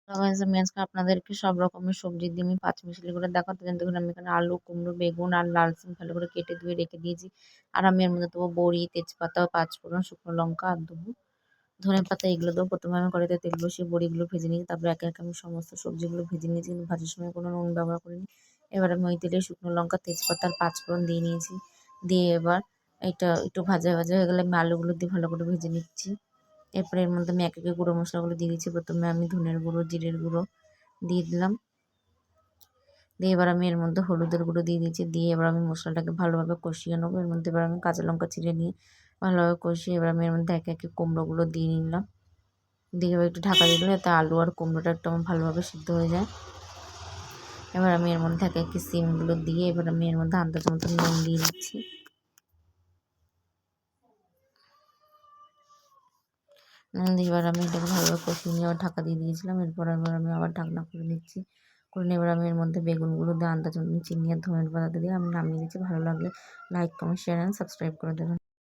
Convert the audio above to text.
আমি আজকে আপনাদেরকে সব রকমের সবজি দিয়ে আমি পাঁচমিশালি করে দেখাবো। দেখুন আমি এখানে আলু, কুমড়ো, বেগুন আর লাল সিম ভালো করে কেটে ধুয়ে রেখে দিয়েছি। আর আমি এর মধ্যে দেবো বড়ি, তেজপাতা, পাঁচফোড়ন, শুকনো লঙ্কা আর দেবো ধনেপাতা, এগুলো দেবো। প্রথমে আমি কড়াইতে তেল বসিয়ে বড়িগুলো ভেজে নিয়েছি, তারপরে একে একে আমি সমস্ত সবজিগুলো ভেজে নিয়েছি, কিন্তু ভাজার সময় কোনো নুন ব্যবহার করিনি। এবার আমি ওই তেলে শুকনো লঙ্কা, তেজপাতা আর পাঁচফোড়ন দিয়ে নিয়েছি। দিয়ে এবার এটা একটু ভাজা ভাজা হয়ে গেলে আমি আলুগুলো দিয়ে ভালো করে ভেজে নিচ্ছি। এরপরে এর মধ্যে আমি একে একে গুঁড়ো মশলাগুলো দিয়ে দিচ্ছি। প্রথমে আমি ধনের গুঁড়ো, জিরের গুঁড়ো দিয়ে দিলাম। দিয়ে এবার আমি এর মধ্যে হলুদের গুঁড়ো দিয়ে দিচ্ছি। দিয়ে এবার আমি মশলাটাকে ভালোভাবে কষিয়ে নেবো। এর মধ্যে এবার আমি কাঁচা লঙ্কা চিড়ে নিয়ে ভালোভাবে কষিয়ে এবার আমি এর মধ্যে একে একে কুমড়োগুলো দিয়ে নিলাম। দিয়ে এবার একটু ঢাকা দিয়ে দিলে যাতে আলু আর কুমড়োটা একটু আমার ভালোভাবে সিদ্ধ হয়ে যায়। এবার আমি এর মধ্যে একে একে সিমগুলো দিয়ে এবার আমি এর মধ্যে আন্দাজ মতো নুন দিয়ে দিচ্ছি। নুন দিয়ে এবার আমি এটাকে ভালোভাবে কষিয়ে নিয়ে আবার ঢাকা দিয়ে দিয়েছিলাম। এরপর এবার আমি আবার ঢাকনা করে নিচ্ছি। করে নিয়ে এবার আমি এর মধ্যে বেগুনগুলো দিয়ে আন্দাজ মতো চিনি আর ধনের পাতা দিয়ে আমি নামিয়ে দিচ্ছি। ভালো লাগলে like, comment, share and subscribe করে দেবেন।